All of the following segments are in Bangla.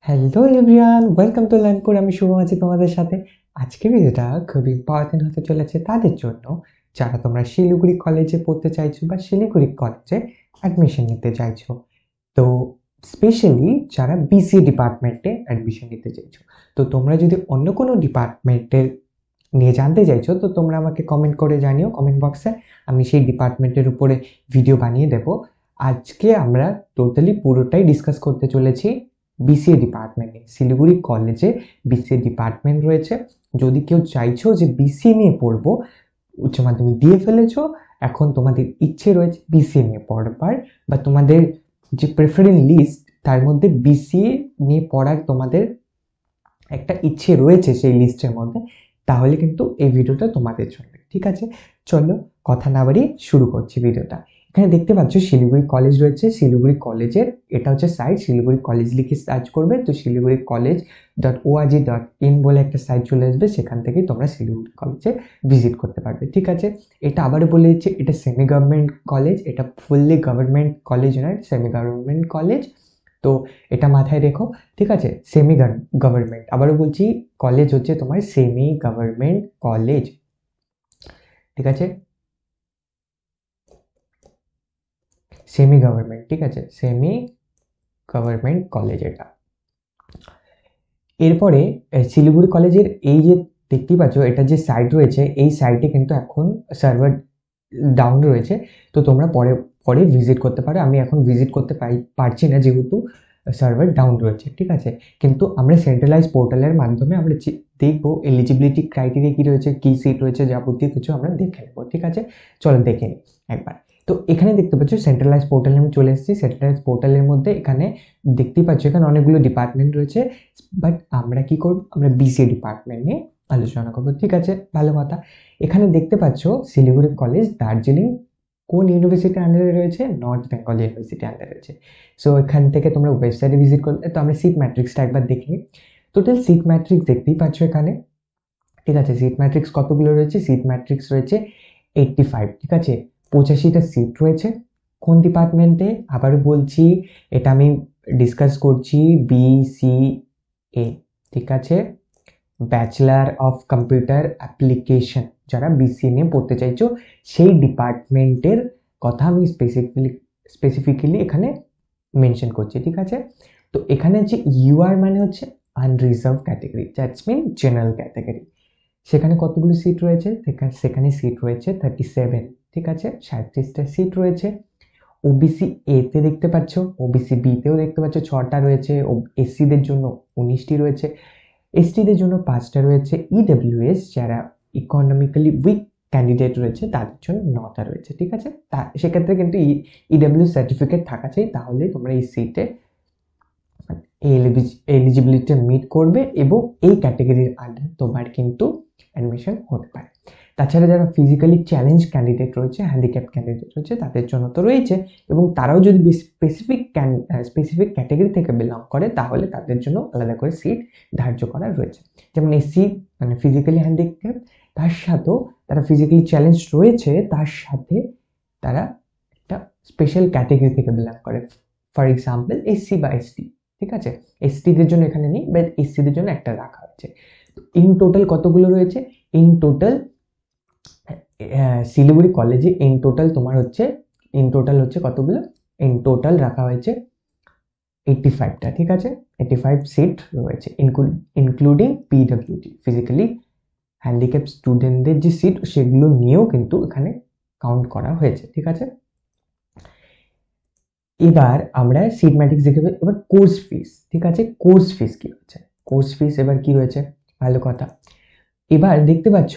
হ্যালো এভরিওয়ান, ওয়েলকাম টু লার্নপুর। আমি শুভ আছি তোমাদের সাথে। আজকে ভিডিওটা খুব ইম্পর্টেন্ট হতে চলেছে তাদের জন্য যারা তোমরা শিলিগুড়ি কলেজে পড়তে চাইছো বা শিলিগুড়ি কলেজে অ্যাডমিশন নিতে চাইছো। তো স্পেশালি যারা বিসিএ ডিপার্টমেন্টে অ্যাডমিশন নিতে চাইছো। তো তোমরা যদি অন্য কোনো ডিপার্টমেন্টের নিয়ে জানতে চাইছো তো তোমরা আমাকে কমেন্ট করে জানিও কমেন্ট বক্সে। আমি সেই ডিপার্টমেন্টের উপরে ভিডিও বানিয়ে দেব। আজকে আমরা টোটালি পুরোটাই ডিসকাস করতে চলেছি বিসিএ ডিপার্টমেন্টে। শিলিগুড়ি কলেজে বিসিএ ডিপার্টমেন্ট রয়েছে। যদি কেউ চাইছো যে বিসিএ নিয়ে পড়বো, উচ্চ মাধ্যমিক দিয়ে ফেলেছো, এখন তোমাদের ইচ্ছে রয়েছে বিসিএ নিয়ে পড়বার, বা তোমাদের যে প্রেফারেন্স লিস্ট তার মধ্যে বিসিএ নিয়ে পড়ার তোমাদের একটা ইচ্ছে রয়েছে সেই লিস্টের মধ্যে, তাহলে কিন্তু এই ভিডিওটা তোমাদের জন্য। ঠিক আছে, চলো কথা না বাড়িয়ে শুরু করছি ভিডিওটা। এখানে দেখতে পাচ্ছ শিলিগুড়ি কলেজ রয়েছে। শিলিগুড়ি কলেজের এটা হচ্ছে সাইট, শিলিগুড়ি কলেজ লিখে সার্চ করবে তো শিলিগুড়ি কলেজ .org.in বলে একটা সাইট চলে আসবে। সেখান থেকে তোমরা শিলিগুড়ি কলেজে ভিজিট করতে পারবে। ঠিক আছে, এটা আবারও বলে দিচ্ছি, এটা সেমি গভর্নমেন্ট কলেজ, এটা ফুললি গভর্নমেন্ট কলেজ নয়, সেমি গভর্নমেন্ট কলেজ। তো এটা মাথায় রেখো। ঠিক আছে, সেমি গভর্নমেন্ট, আবারও বলছি, কলেজ হচ্ছে তোমার সেমি গভর্নমেন্ট কলেজ। ঠিক আছে, সেমি গভর্নমেন্ট। ঠিক আছে, সেমি গভর্নমেন্ট কলেজ এটা। এরপরে শিলিগুড়ি কলেজের এই যে দেখতেই পাচ্ছ, এটা যে সাইট রয়েছে, এই সাইটে কিন্তু এখন সার্ভার ডাউন রয়েছে। তো তোমরা পরে পরে ভিজিট করতে পারো। আমি এখন ভিজিট করতে পারছি না যেহেতু সার্ভার ডাউন রয়েছে। ঠিক আছে, কিন্তু আমরা সেন্ট্রালাইজ পোর্টালের মাধ্যমে আমরা দেখবো এলিজিবিলিটি ক্রাইটেরিয়া কি রয়েছে, কি সিট রয়েছে, যাবতীয় কিছু আমরা দেখে নেবো। ঠিক আছে, চলো দেখে নিই একবার। তো এখানে দেখতে পাচ্ছ সেন্ট্রালাইজ পোর্টালে আমি চলে এসেছি। সেন্ট্রালাইজ পোর্টালের মধ্যে এখানে দেখতেই পাচ্ছ এখানে অনেকগুলো ডিপার্টমেন্ট রয়েছে, বাট আমরা কি করব, আমরা বিসিএ ডিপার্টমেন্ট নিয়ে আলোচনা করবো। ঠিক আছে, ভালো কথা। এখানে দেখতে পাচ্ছ শিলিগুড়ি কলেজ দার্জিলিং কোন ইউনিভার্সিটির আন্ডারে রয়েছে, নর্থ বেঙ্গল ইউনিভার্সিটির আন্ডারে রয়েছে। সো এখান থেকে তোমরা ওয়েবসাইটে ভিজিট করলে তো আমরা সিট ম্যাট্রিক্সটা একবার দেখি। টোটাল সিট ম্যাট্রিক্স দেখতেই পাচ্ছ এখানে। ঠিক আছে, সিট ম্যাট্রিক্স কতগুলো রয়েছে, সিট ম্যাট্রিক্স রয়েছে 85। ঠিক আছে, 85টা সিট রয়েছে। কোন ডিপার্টমেন্টে আবারও বলছি, এটা আমি ডিসকাস করছি বিসিএ। ঠিক আছে, ব্যাচেলার অফ কম্পিউটার অ্যাপ্লিকেশন, যারা বিসিএ নিয়ে পড়তে চাইছো সেই ডিপার্টমেন্টের কথা আমি স্পেসিফিক্যালি এখানে মেনশন করছি। ঠিক আছে, তো এখানে যে ইউআর মানে হচ্ছে unreserve category, that's mean general category. সেখানে কতগুলো সিট রয়েছে, সেখানে সিট রয়েছে 37। ঠিক আছে, 37টা সিট রয়েছে। ওবিসি এ তে দেখতে পাচ্ছ, ওবিসি বি তেও দেখতে পাচ্ছ 6টা রয়েছে, এসসিদের জন্য 19টি রয়েছে, এসটিদের জন্য 5টা রয়েছে, ইডব্লিউএস যারা ইকোনমিক্যালি উইক ক্যান্ডিডেট রয়েছে তাদের জন্য 9টা রয়েছে। ঠিক আছে, সেক্ষেত্রে কিন্তু ইডব্লিউ সার্টিফিকেট থাকা চাই, তাহলে তোমরা এই সিটে এলিজিবিলিটি মিট করবে এবং এই ক্যাটাগরির আন্ডার তোমার কিন্তু অ্যাডমিশন হতে পারে। তাছাড়া যারা ফিজিক্যালি চ্যালেঞ্জ ক্যান্ডিডেট রয়েছে, হ্যান্ডিক্যাপ ক্যান্ডিডেট রয়েছে, তাদের জন্য তো রয়েছে, এবং তারাও যদি স্পেসিফিক ক্যাটাগরি থেকে বিলং করে তাহলে তাদের জন্য আলাদা করে সিট ধার্য করা রয়েছে। যেমন এসসি মানে ফিজিক্যালি হ্যান্ডিক্যাপ, তার সাথেও তারা ফিজিক্যালি চ্যালেঞ্জ রয়েছে, তার সাথে তারা একটা স্পেশাল ক্যাটাগরি থেকে বিলং করে, ফর এক্সাম্পল এসসি বা এসটি। ঠিক আছে, এসটিদের জন্য এখানে নেই, বাট এসসিদের জন্য একটা রাখা হয়েছে। ইন টোটাল কতগুলো রয়েছে, ইন টোটাল শিলিগুড়ি কলেজে ইন টোটাল হচ্ছে কতগুলো, ইন টোটাল রাখা হয়েছে 85টা। ঠিক আছে, 85 সিট রয়েছে, ইনক্লুডিং পিডব্লিউডি ফিজিক্যালি হ্যান্ডিক্যাপ স্টুডেন্টদের যে সিট সেগুলো নিয়েও কিন্তু এখানে কাউন্ট করা হয়েছে। ঠিক আছে, এবার আমরা সিট ম্যাট্রিক্স দেখে এবার কোর্স ফিস। ঠিক আছে, কোর্স ফিস কি রয়েছে, কোর্স ফিস এবার কি রয়েছে, ভালো কথা। এবার দেখতে পাচ্ছ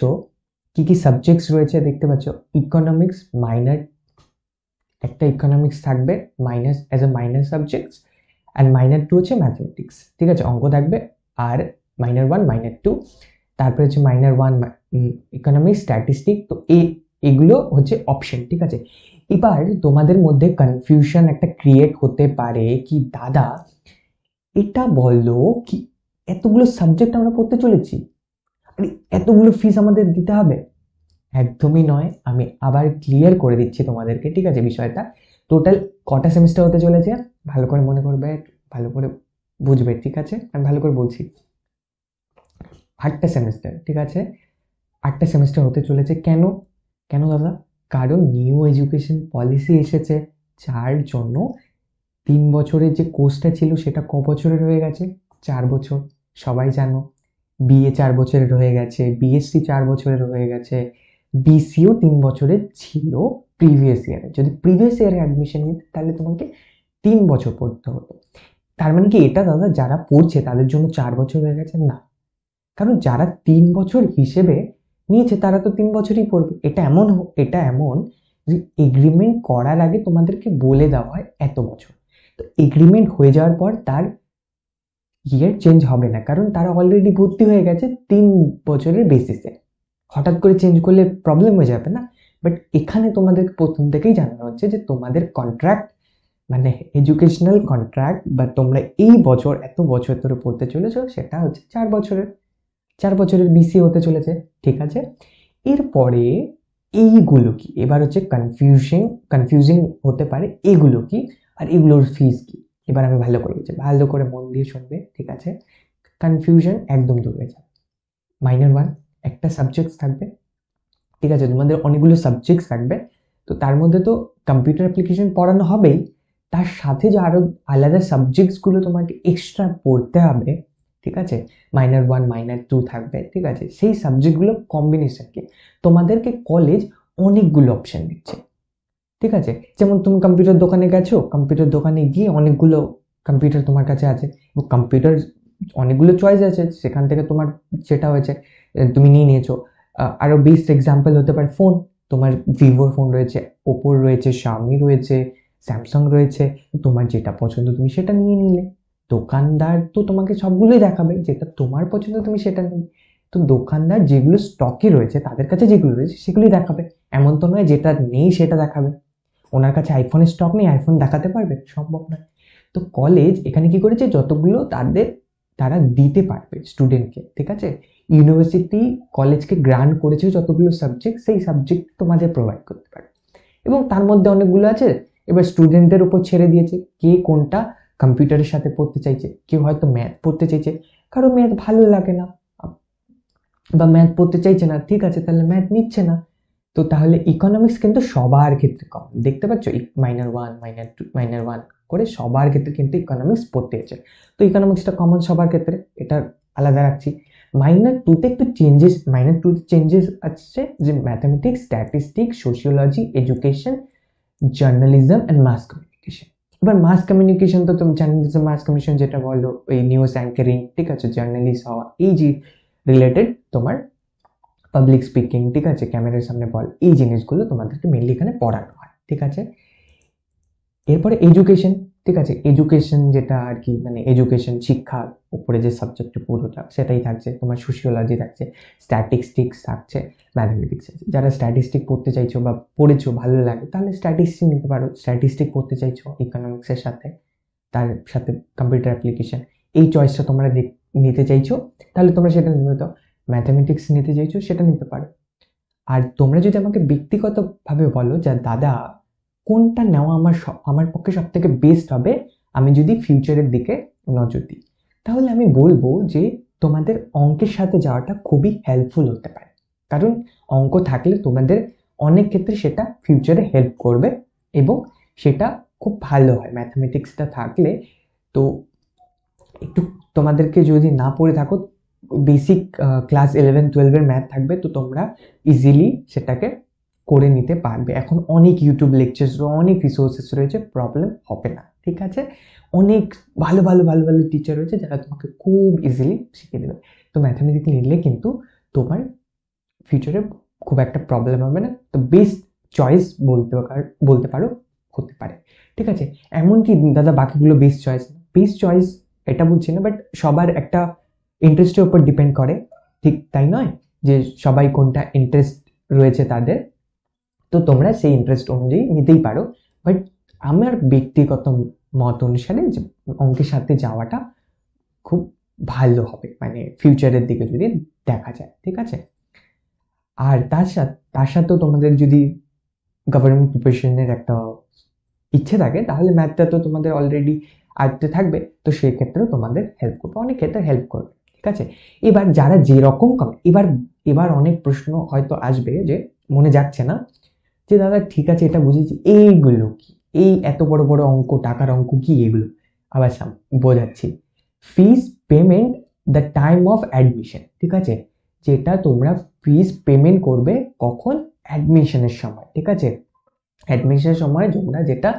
কি কি সাবজেক্টস রয়েছে, দেখতে পাচ্ছ ইকোনমিক্স মাইনর, একটা ইকোনমিক্স থাকবে minus as a minor subjects, and minor 2 হচ্ছে ম্যাথমেটিক্স। ঠিক আছে, অঙ্ক থাকবে। আর মাইনর 1 মাইনর 2, তারপরে হচ্ছে মাইনর 1 ইকোনমিক্স স্ট্যাটিস্টিক। তো এগুলো হচ্ছে অপশন। ঠিক আছে, এবার তোমাদের মধ্যে কনফিউশন একটা ক্রিয়েট হতে পারে কি দাদা এটা বললো কি এতগুলো সাবজেক্ট আমরা পড়তে চলেছি, আরে এতগুলো ফিস আমাদের দিতে হবে? একদমই নয়, আমি আবার ক্লিয়ার করে দিচ্ছি তোমাদেরকে। ঠিক আছে, বিষয়টা টোটাল কটা সেমিস্টার হতে চলেছে ভালো করে মনে করবে, ভালো করে বুঝবে, ঠিক আছে? আমি ভালো করে বলছি। 8টা সেমেস্টার, ঠিক আছে? 8টা সেমেস্টার হতে চলেছে। কেন? কেন দাদা? কারণ নিউ এডুকেশন পলিসি এসেছে, যার জন্য 3 বছরের যে কোর্সটা ছিল সেটা বছরের হয়ে গেছে? 4 বছর। সবাই জানো। বিএ 4 বছরের হয়ে গেছে, বিএসসি 4 বছরের হয়ে গেছে, বিসিও 3 বছরের ছিল প্রিভিয়াস ইয়ারে। যদি প্রিভিয়াস ইয়ারে অ্যাডমিশন নিতে তাহলে তোমাকে 3 বছর পড়তে হতো। তার মানে কি এটা দাদা যারা পড়ছে তাদের জন্য 4 বছর হয়ে গেছে? না, কারণ যারা 3 বছর হিসেবে নিয়েছে তারা তো 3 বছরই পড়বে। এটা এমন যে এগ্রিমেন্ট করার আগে তোমাদেরকে বলে দেওয়া হয় এত বছর, তো এগ্রিমেন্ট হয়ে যাওয়ার পর তার ইয়ার চেঞ্জ হবে না, কারণ তারা অলরেডি ভর্তি হয়ে গেছে 3 বছরের বেসিসে। হঠাৎ করে চেঞ্জ করলে প্রবলেম হয়ে যাবে না? বাট এখানে তোমাদের প্রথম থেকেই জানানো হচ্ছে যে তোমাদের কন্ট্রাক্ট, মানে এডুকেশনাল কন্ট্রাক্ট, বা তোমরা এই বছর এত বছর ধরে পড়তে চলেছো সেটা হচ্ছে 4 বছরের। 4 বছরের বিসি হতে চলেছে, ঠিক আছে? এরপরে এইগুলো কি, এবার হচ্ছে কনফিউজিং হতে পারে এগুলো কি আর এগুলোর ফিস কি। এবার আমি ভালো করে বলছি, ভালো করে মন দিয়ে শুনবে, ঠিক আছে? কনফিউশন একদম দূর হয়ে যাবে। মাইনর 1 একটা সাবজেক্ট থাকবে, ঠিক আছে? তোমাদের অনেকগুলো সাবজেক্ট থাকবে, তো তার মধ্যে তো কম্পিউটার অ্যাপ্লিকেশন পড়ানো হবেই, তার সাথে যে আরো আলাদা সাবজেক্টসগুলো তোমাকে এক্সট্রা পড়তে হবে, ঠিক আছে? মাইনর 1 মাইনর 2 থাকবে, ঠিক আছে? সেই সাবজেক্টগুলো কম্বিনেশন কি তোমাদেরকে কলেজ অনেকগুলো অপশন দিচ্ছে, ঠিক আছে? যেমন তুমি কম্পিউটার দোকানে গেছো, কম্পিউটার দোকানে গিয়ে অনেকগুলো কম্পিউটার তোমার কাছে আছে, কম্পিউটার অনেকগুলো চয়েস আছে, সেখান থেকে তোমার যেটা হয়েছে তুমি নিয়ে নিয়েছো। আরো বেস্ট এক্সাম্পল হতে পারে ফোন। তোমার ভিভোর ফোন রয়েছে, ওপোর রয়েছে, শাওমি রয়েছে, স্যামসাং রয়েছে, তো তোমার যেটা পছন্দ তুমি সেটা নিয়ে নিলে। দোকানদার তো তোমাকে সবগুলোই দেখাবে, যেটা তোমার পছন্দ তুমি সেটা নিবে। তো দোকানদার যেগুলো স্টকে রয়েছে, তাদের কাছে যেগুলো রয়েছে সেগুলোই দেখাবে, এমন তো নয় যেটা নেই সেটা দেখাবে। ওনার কাছে আইফোনের স্টক নেই, আইফোন দেখাতে পারবে? সম্ভব নয়। তো কলেজ এখানে কি করেছে, যতগুলো তারা দিতে পারবে স্টুডেন্টকে, ঠিক আছে? ইউনিভার্সিটি কলেজকে গ্রান্ট করেছে যতগুলো সাবজেক্ট, সেই সাবজেক্ট তোমাদের প্রোভাইড করতে পারে, এবং তার মধ্যে অনেকগুলো আছে এবার স্টুডেন্টদের উপর ছেড়ে দিয়েছে কে কোনটা কম্পিউটারের সাথে পড়তে চাইছে। কেউ হয়তো ম্যাথ পড়তে চাইছে, কারো ম্যাথ ভালো লাগে না বা ম্যাথ পড়তে চাইছে না, ঠিক আছে, তাহলে ম্যাথ নিচ্ছে না। তো তাহলে ইকোনমিক্স কিন্তু সবার ক্ষেত্রে কম, দেখতে পাচ্ছ মাইনর 1 মাইনর 2 মাইনর 1 করে সবার ক্ষেত্রে কিন্তু ইকোনমিক্স পড়তে হচ্ছে। তো ইকোনমিক্সটা কমন সবার ক্ষেত্রে, এটা আলাদা রাখছি। মাইনর 2 তে একটু চেঞ্জেস আসছে, যে mathematics, statistics, sociology, education, journalism and mass communication. এবার মাস কমিউনিকেশন তো তুমি জানো, মাস কমিউনিকেশন যেটা বলো ওই নিউজ অ্যাঙ্কারিং, ঠিক আছে, জার্নালিস্ট হওয়া, এই যে রিলেটেড তোমার পাবলিক স্পিকিং, ঠিক আছে, ক্যামেরার সামনে বল, এই জিনিসগুলো তোমাদেরকে মেনলি এখানে পড়ানো হয়, ঠিক আছে? এরপরে এডুকেশন, ঠিক আছে, এডুকেশন যেটা আর কি, মানে এডুকেশন শিক্ষার উপরে যে সাবজেক্ট পুরোটা সেটাই থাকছে। তোমার সোশিওলজি থাকছে, স্ট্যাটিস্টিক্স থাকছে, ম্যাথমেটিক্স আছে। যারা স্ট্যাটিস্টিক পড়তে চাইছো বা পড়েছো ভালো লাগে তাহলে স্ট্যাটিস্টিক নিতে পারো। স্ট্যাটিস্টিক পড়তে চাইছো ইকোনমিক্সের সাথে, তার সাথে কম্পিউটার অ্যাপ্লিকেশন, এই চয়েসটা তোমরা নিতে চাইছো তাহলে তোমরা সেটা নিতে পারো। ম্যাথামেটিক্স নিতে চাইছো সেটা নিতে পারো। আর তোমরা যদি আমাকে ব্যক্তিগতভাবে বলো যে দাদা কোনটা নেওয়া আমার পক্ষে সব থেকে বেস্ট হবে, আমি যদি ফিউচারের দিকে নজর দিই, তাহলে আমি বলবো যে তোমাদের অঙ্কের সাথে যাওয়াটা খুবই হেল্পফুল হতে পারে। কারণ অঙ্ক থাকলে তোমাদের অনেক ক্ষেত্রে সেটা ফিউচারে হেল্প করবে, এবং সেটা খুব ভালো হয় ম্যাথমেটিক্সটা থাকলে। তো একটু তোমাদেরকে যদি না পড়ে থাকো, বেসিক ক্লাস 11-12 ম্যাথ থাকবে, তো তোমরা ইজিলি সেটাকে করে নিতে পারবে। এখন অনেক ইউটিউব লেকচার্স, অনেক রিসোর্সেস রয়েছে, প্রবলেম হবে না, ঠিক আছে? অনেক ভালো ভালো ভালো ভালো টিচার রয়েছে যারা তোমাকে খুব ইজিলি শিখিয়ে দেবে। তো ম্যাথামেটিক্স নিলে কিন্তু তোমার ফিউচারে খুব একটা প্রবলেম হবে না। তো বেস্ট চয়েস বলতে পারো হতে পারে, ঠিক আছে? এমনকি দাদা বাকিগুলো বেস্ট চয়েস এটা বলছি না, বাট সবার একটা ইন্টারেস্টের উপর ডিপেন্ড করে, ঠিক তাই নয় যে সবাই কোনটা ইন্টারেস্ট রয়েছে তাদের, তো তোমরা সেই ইন্টারেস্ট অনুযায়ী নিতেই পারো। বাট আমার ব্যক্তিগত মত অনুসারে যে অঙ্কের সাথে যাওয়াটা খুব ভালো হবে, মানে ফিউচারের দিকে যদি দেখা যায়, ঠিক আছে? আর তার সাথেও তোমাদের যদি গভর্নমেন্ট প্রিপারেশনের একটা ইচ্ছে থাকে তাহলে ম্যাথটা তো তোমাদের অলরেডি আয়ত্তে থাকবে, তো সেই ক্ষেত্রেও তোমাদের হেল্প করবে, অনেক ক্ষেত্রে হেল্প করবে। ঠিক আছে, এবার যারা যেরকম এবার এবার অনেক প্রশ্ন হয়তো আসবে যে মনে যাচ্ছে না যে দাদা ঠিক আছে এটা বুঝেছি, এইগুলো কি, এই এত বড় বড় অঙ্ক, টাকার অঙ্ক কি এগুলো? আবার বোঝাচ্ছি। Fees payment the time of admission, ঠিক আছে, যেটা তোমরা ফিস পেমেন্ট করবে কখন? অ্যাডমিশনের সময়। ঠিক আছে, অ্যাডমিশনের সময় তোমরা যেটা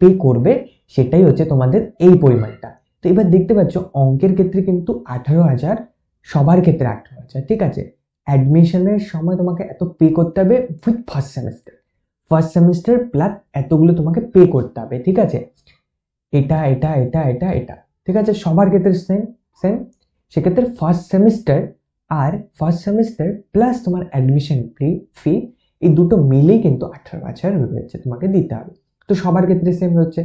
পে করবে সেটাই হচ্ছে তোমাদের এই পরিমাণটা। তো এবার দেখতে পাচ্ছ অঙ্কের ক্ষেত্রে কিন্তু 18,000, সবার ক্ষেত্রে 18,000। ঠিক আছে, অ্যাডমিশনের সময় তোমাকে এত পে করতে হবে উইথ ফার্স্ট সেমিস্টার প্লাস এতগুলো তোমাকে পে করতে হবে। ঠিক আছে, এটা এটা এটা এটা এটা ঠিক আছে, সবার ক্ষেত্রে সেম সেম। সেক্ষেত্রে ফার্স্ট সেমিস্টার প্লাস তোমার অ্যাডমিশন ফি, এই দুটো মিলেই কিন্তু 18,000 রয়েছে, তোমাকে দিতে হবে। তো সবার ক্ষেত্রে সেম হচ্ছে,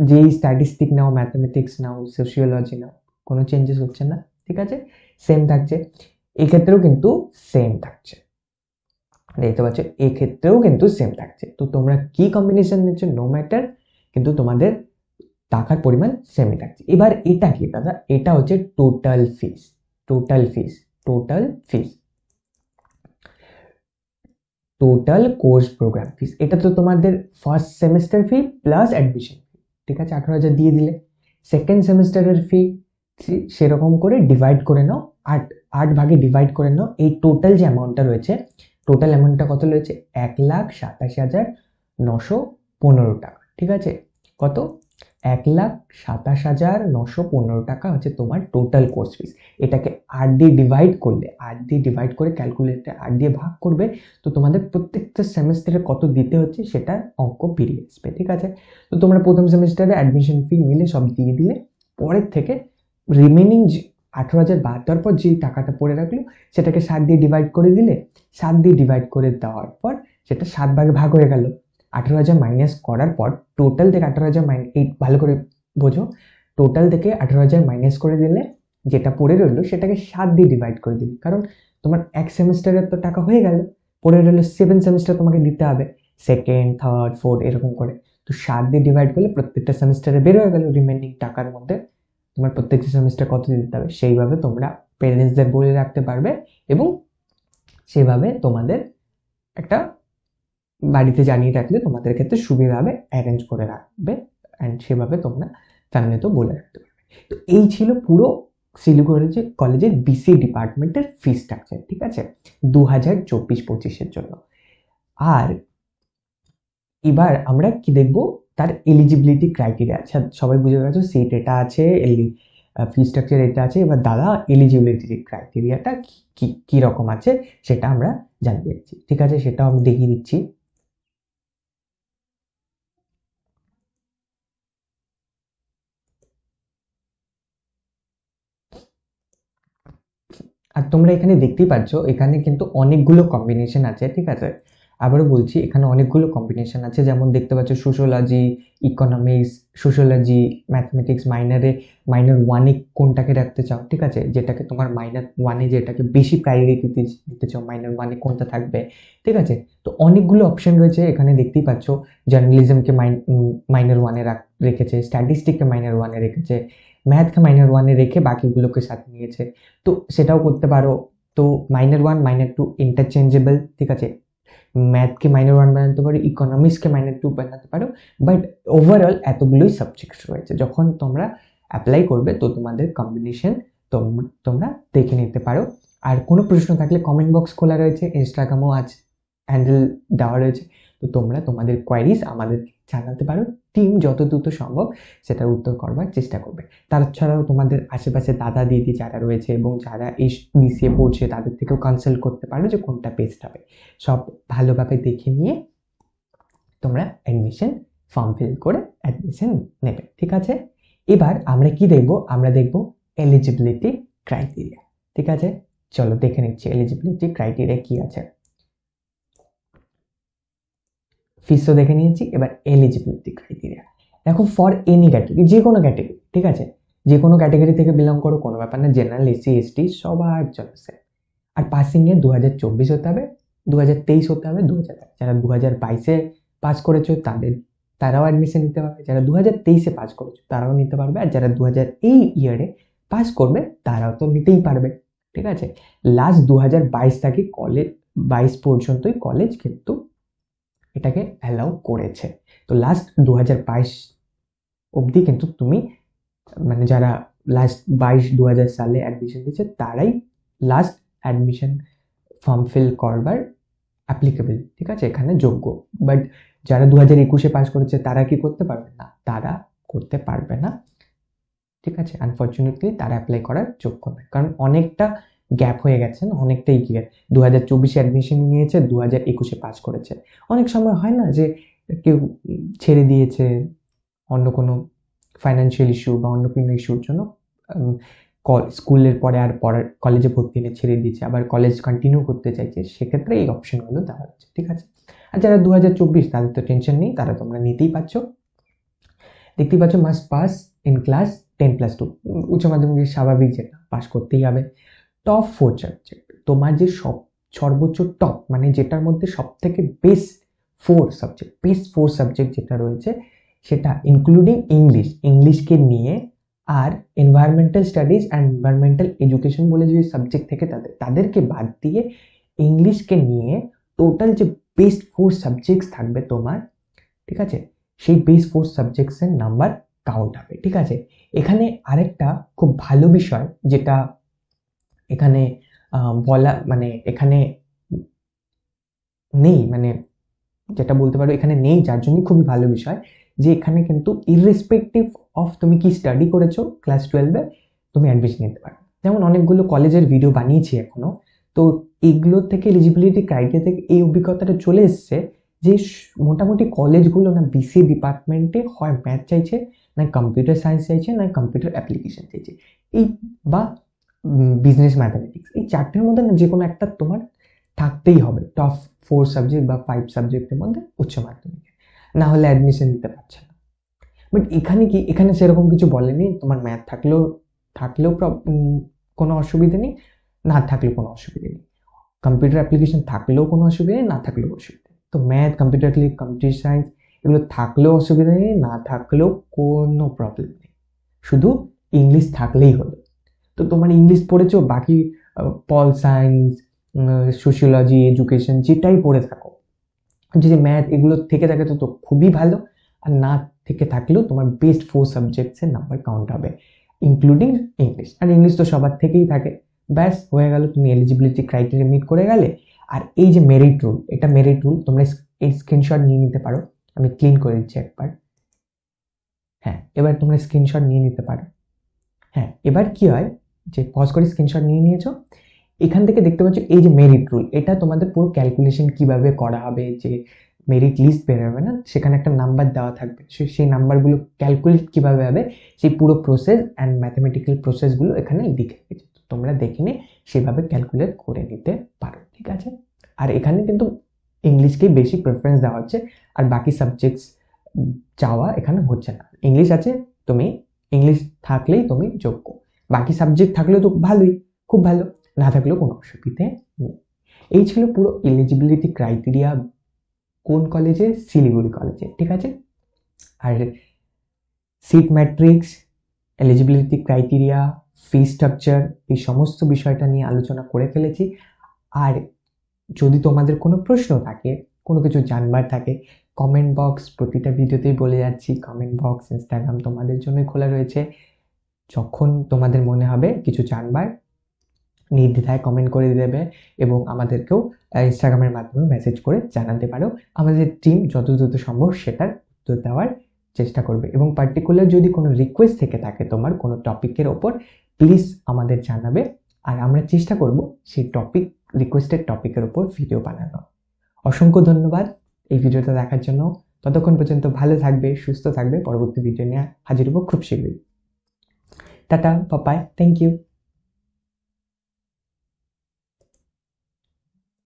যেই স্ট্যাটিস্টিক নাও, ম্যাথমেটিক্স নাও, সোশিওলজি নাও, কোনো চেঞ্জেস হচ্ছে না। ঠিক আছে, সেম থাকছে। এক্ষেত্রেও কিন্তু সেম থাকছে, দেখতে পাচ্ছ এক্ষেত্রেও কিন্তু সেম থাকছে। তো তোমরা কি কম্বিনেশন নিচ্ছ নো ম্যাটার, কিন্তু তোমাদের টাকার পরিমাণ সেমই থাকছে। এবার এটা কি দাদা? এটা হচ্ছে total fees, total fees, total fees, total course program fees. এটা তো তোমাদের first semester fee plus admission fee. ঠিক আছে, 18,000 দিয়ে দিলে। সেকেন্ড সেমিস্টারের ফি সেরকম করে ডিভাইড করে নাও, 8 ভাগে ডিভাইড করে নাও। এই টোটাল যে অ্যামাউন্টটা রয়েছে, টোটাল অ্যামাউন্টটা কত রয়েছে? 1,87,915 টাকা। ঠিক আছে, কত? 1,27,915 টাকা হচ্ছে তোমার টোটাল কোর্স ফিস। এটাকে 8 দিয়ে ডিভাইড করে ক্যালকুলেটরে 8 দিয়ে ভাগ করবে, তো তোমাদের প্রত্যেকটা সেমিস্টারে কত দিতে হচ্ছে সেটা অঙ্ক বেরিয়ে আসবে। ঠিক আছে, তো তোমরা প্রথম সেমিস্টারে অ্যাডমিশন ফি মিলে সব দিয়ে দিলে, পরের থেকে রিমেনিং 18,000 বাদ দেওয়ার পর যে টাকাটা পড়ে রাখলো সেটাকে 7 দিয়ে ডিভাইড করে দিলে, 7 দিয়ে ডিভাইড করে দেওয়ার পর সেটা 7 ভাগে ভাগ হয়ে গেল। 18,000 মাইনাস করার পর টোটাল থেকে 18,000 এই ভালো করে বোঝো, টোটাল থেকে 18,000 মাইনাস করে দিলে যেটা পড়ে রইলো সেটাকে 7 দিয়ে ডিভাইড করে দিলে, কারণ তোমার এক সেমিস্টারের তো টাকা হয়ে গেল, পড়ে রইলো 7 সেমিস্টার তোমাকে দিতে হবে, সেকেন্ড, থার্ড, ফোর্থ এরকম করে। তো 7 দিয়ে ডিভাইড করলে প্রত্যেকটা সেমিস্টারে বের হয়ে গেল রিমেনিং টাকার মধ্যে তোমার প্রত্যেকটা সেমিস্টার কত দিতে হবে। সেইভাবে তোমরা পেরেন্টসদের বলে রাখতে পারবে এবং সেভাবে তোমাদের একটা বাড়িতে জানিয়ে রাখলে তোমাদের ক্ষেত্রে সুবিধা হবে, অ্যারেঞ্জ করে রাখবে, অ্যান্ড সেভাবে তোমরা ফ্যামিলিতেও বলে রাখতে পারবে। তো এই ছিল পুরো শিলিগুড়ি কলেজের বিসি ডিপার্টমেন্টের ফি স্ট্রাকচার। ঠিক আছে, 2024-25-এর জন্য। আর এবার আমরা কি দেখবো? তার এলিজিবিলিটি ক্রাইটেরিয়া। আচ্ছা, সবাই বুঝে গেছো সিট এটা আছে, ফি স্ট্রাকচার এটা আছে। এবার দাদা এলিজিবিলিটি ক্রাইটেরিয়াটা কি রকম আছে সেটা আমরা জানতে চাইছি। ঠিক আছে, সেটাও আমি দেখিয়ে দিচ্ছি। আর তোমরা এখানে দেখতেই পাচ্ছ এখানে কিন্তু অনেকগুলো কম্বিনেশন আছে। ঠিক আছে, আবারও বলছি এখানে অনেকগুলো কম্বিনেশন আছে, যেমন দেখতে পাচ্ছ sociology, economics, sociology, mathematics. Minor ওয়ানে কোনটাকে রাখতে চাও? ঠিক আছে, যেটাকে তোমার মাইনর ওয়ানে যেটাকে বেশি প্রায়োরিটি দিতে চাও, মাইনর ওয়ানে কোনটা থাকবে? ঠিক আছে, তো অনেকগুলো অপশন রয়েছে এখানে দেখতেই পাচ্ছ। জার্নালিজমকে মাইনর ওয়ানে রেখেছে, স্ট্যাটিস্টিককে মাইনর ওয়ানে রেখেছে, ম্যাথকে মাইনর ওয়ানে রেখে বাকিগুলোকে সাথে নিয়েছে। তো সেটাও করতে পারো। তো minor one minor two interchangeable. ঠিক আছে, ম্যাথকে মাইনর ওয়ান বানাতে পারো, ইকোনমিক্সকে মাইনর টু বানাতে পারো, বাট ওভারঅল এতগুলোই সাবজেক্ট রয়েছে। যখন তোমরা অ্যাপ্লাই করবে তো তোমাদের কম্বিনেশন তোমরা দেখে নিতে পারো। আর কোনো প্রশ্ন থাকলে কমেন্ট বক্স খোলা রয়েছে, ইনস্টাগ্রামও আছে, হ্যান্ডেল দেওয়া রয়েছে। তো তোমরা তোমাদের কোয়ারিজ আমাদের জানাতে পারো, টিম যত দ্রুত সম্ভব সেটার উত্তর করবার চেষ্টা করবে। তাছাড়াও তোমাদের আশেপাশে দাদা দিদি যারা রয়েছে এবং যারা এই বিসিএ পড়ছে তাদের থেকেও কনসাল্ট করতে পারো যে কোনটা বেস্ট হবে। সব ভালোভাবে দেখে নিয়ে তোমরা অ্যাডমিশন ফর্ম ফিল করে অ্যাডমিশন নেবে। ঠিক আছে, এবার আমরা কি দেখবো? আমরা দেখবো এলিজিবিলিটি ক্রাইটেরিয়া। ঠিক আছে, চলো দেখে নিচ্ছি এলিজিবিলিটি ক্রাইটেরিয়া কি আছে। ফিসও দেখে নিয়েছি, এবার এলিজিবিলিটি ক্রাইটেরিয়া দেখো। ফর এনি ক্যাটাগরি, যে কোনো ক্যাটাগরি, ঠিক আছে, যে কোনো ক্যাটাগরি থেকে বিলং করো, কোনো ব্যাপার না, জেনারেল, এসসি, এসটি সবার জন্য সেম। আর পাসিং এ 2024 হতে হবে, 2023 হতে হবে, 2000। যারা 2022-এ পাস করেছো তাদের তারাও অ্যাডমিশন নিতে পারবে, যারা 2023-এ পাস করেছো তারাও নিতে পারবে, আর যারা এই ইয়ারে পাস করবে তারাও তো নিতেই পারবে। ঠিক আছে, লাস্ট 2022 থেকে 22 পর্যন্তই কলেজ কিন্তু এটাকে অ্যালাউ করেছে। তো লাস্ট 2022 অবধি কিন্তু তুমি মানে যারা লাস্ট 2020 সালে অ্যাডমিশন দিয়েছে তারাই লাস্ট অ্যাডমিশন ফর্ম ফিল করবার অ্যাপ্লিকেবল, ঠিক আছে, এখানে যোগ্য। বাট যারা 2021-এ পাস করেছে তারা কি করতে পারবে না? তারা করতে পারবে না, ঠিক আছে, আনফর্চুনেটলি তারা অ্যাপ্লাই করার যোগ্য নয়, কারণ অনেকটা গ্যাপ হয়ে গেছে না, অনেকটাই গিয়ে 2024-এ অ্যাডমিশন নিয়েছে, 2021-এ পাস করেছে। অনেক সময় হয় না যে কেউ ছেড়ে দিয়েছে অন্য কোনো ফাইন্যান্সিয়াল ইস্যু বা অন্য কোনো ইস্যুর জন্য, স্কুলের পরে আর পড়ার কলেজে ভর্তি নিয়ে ছেড়ে দিয়েছে, আবার কলেজ কন্টিনিউ করতে চাইছে, সেক্ষেত্রে এই অপশনগুলো দেওয়া হচ্ছে, ঠিক আছে। আর যারা 2024 তাদের তো টেনশন নেই, তারা তোমরা নিতেই পারছো। দেখতেই পাচ্ছ, মাস্ট পাস ইন ক্লাস 10+2, উচ্চ মাধ্যমিক স্বাভাবিক, যেটা পাস করতেই হবে। টপ 4 সাবজেক্ট, তোমার যে সর্বোচ্চ টপ মানে যেটার মধ্যে সব থেকে বেস্ট 4 সাবজেক্ট যেটা রয়েছে, সেটা ইনক্লুডিং ইংলিশকে নিয়ে, আর environmental studies and environmental education বলে যে সাবজেক্ট থেকে তাদেরকে বাদ দিয়ে ইংলিশকে নিয়ে টোটাল যে বেস্ট 4 সাবজেক্টস থাকবে তোমার, ঠিক আছে, সেই বেস্ট 4 সাবজেক্টসের নাম্বার কাউন্ট হবে, ঠিক আছে। এখানে আরেকটা খুব ভালো বিষয় যেটা এখানে বলা মানে এখানে নেই, মানে যেটা বলতে পারো এখানে নেই, যার জন্য খুবই ভালো বিষয় যে এখানে কিন্তু ইররেসপেক্টিভ অফ তুমি কি স্টাডি করেছো ক্লাস 12-এ, তুমি অ্যাডমিশন নিতে পারো। যেমন অনেকগুলো কলেজের ভিডিও বানিয়েছি এখনো, তো এগুলোর থেকে এলিজিবিলিটি ক্রাইটেরিয়া থেকে এই অভিজ্ঞতাটা চলে এসছে যে মোটামুটি কলেজগুলো না বিসিএ ডিপার্টমেন্টে হয় ম্যাথ চাইছে, না কম্পিউটার সায়েন্স চাইছে, না কম্পিউটার অ্যাপ্লিকেশন চাইছে, এই বা বিজনেস ম্যাথামেটিক্স, এই চারটের মধ্যে না যে কোনো একটা তোমার থাকতেই হবে টপ 4 সাবজেক্ট বা 5 সাবজেক্টের মধ্যে উচ্চ মাধ্যমিকে, না হলে অ্যাডমিশন নিতে পারছে না। বাট এখানে সেরকম কিছু বলেনি, তোমার ম্যাথ থাকলেও কোনো অসুবিধা নেই, না থাকলেও কোনো অসুবিধা নেই, কম্পিউটার অ্যাপ্লিকেশন থাকলেও কোনো অসুবিধা নেই, না থাকলেও অসুবিধা নেই। তো ম্যাথ, কম্পিউটার সায়েন্স এগুলো থাকলেও অসুবিধা নেই, না থাকলেও কোনো প্রবলেম নেই, শুধু ইংলিশ থাকলেই হলো। তো তোমার ইংলিশ পড়েছো, বাকি পল সায়েন্স, সোশিওলজি, এডুকেশন যেটাই পড়ে থাকো, যদি ম্যাথ এগুলো থেকে থাকে তো খুবই ভালো, আর না থেকে থাকলেও তোমার বেস্ট 4 সাবজেক্টসের নাম্বার কাউন্ট হবে ইনক্লুডিং ইংলিশ। আর ইংলিশ তো সবার থেকেই থাকে, ব্যাস হয়ে গেল, তুমি এলিজিবিলিটি ক্রাইটেরিয়া মিট করে গেলে। আর এই যে মেরিট রুল, এটা মেরিট রুল, তোমরা এই স্ক্রিনশট নিয়ে নিতে পারো, আমি ক্লিন করে দিচ্ছি একবার। হ্যাঁ, এবার তোমরা স্ক্রিনশট নিয়ে নিতে পারো। হ্যাঁ, এবার কি হয় যে পজ করে স্ক্রিনশট নিয়ে নিয়েছো, এখান থেকে দেখতে পাচ্ছ এই যে মেরিট রুল, এটা তোমাদের পুরো ক্যালকুলেশন কিভাবে করা হবে, যে মেরিট লিস্ট বেরোবে না, সেখানে একটা নাম্বার দেওয়া থাকবে, সেই নাম্বারগুলো ক্যালকুলেট কিভাবে হবে, সেই পুরো প্রসেস অ্যান্ড ম্যাথমেটিক্যাল প্রসেসগুলো এখানে লিখে রেখেছে, তোমরা দেখে নিয়ে সেভাবে ক্যালকুলেট করে নিতে পারো, ঠিক আছে। আর এখানে কিন্তু ইংলিশকেই বেশি প্রেফারেন্স দেওয়া হচ্ছে, আর বাকি সাবজেক্টস চাওয়া এখানে হচ্ছে না। ইংলিশ আছে, তুমি ইংলিশ থাকলেই তুমি যোগ্য, বাকি সাবজেক্ট থাকলেও তো ভালোই, খুব ভালো, না থাকলেও কোনো অসুবিধে নেই। এই ছিল পুরো এলিজিবিলিটি ক্রাইটেরিয়া কোন কলেজে, শিলিগুড়ি কলেজে, ঠিক আছে। আর seat matrix, eligibility criteria, fee structure, এই সমস্ত বিষয়টা নিয়ে আলোচনা করে ফেলেছি। আর যদি তোমাদের কোনো প্রশ্ন থাকে, কোনো কিছু জানবার থাকে, কমেন্ট বক্স, প্রতিটা ভিডিওতেই বলে যাচ্ছি, কমেন্ট বক্স, ইনস্টাগ্রাম তোমাদের জন্যই খোলা রয়েছে। যখন তোমাদের মনে হবে কিছু জানবার, নির্দ্বিধায় কমেন্ট করে দেবে, এবং আমাদেরকেও ইনস্টাগ্রামের মাধ্যমে মেসেজ করে জানাতে পারো। আমাদের টিম যত দ্রুত সম্ভব সেটার উত্তর দেওয়ার চেষ্টা করবে, এবং পার্টিকুলার যদি কোনো রিকোয়েস্ট থেকে থাকে তোমার কোনো টপিকের ওপর, প্লিজ আমাদের জানাবে, আর আমরা চেষ্টা করব সেই রিকোয়েস্টেড টপিকের ওপর ভিডিও বানানো। অসংখ্য ধন্যবাদ এই ভিডিওটা দেখার জন্য। ততক্ষণ পর্যন্ত ভালো থাকবে, সুস্থ থাকবে, পরবর্তী ভিডিও নিয়ে হাজির হবো খুব শীঘ্রই। Tata, bye, thank you.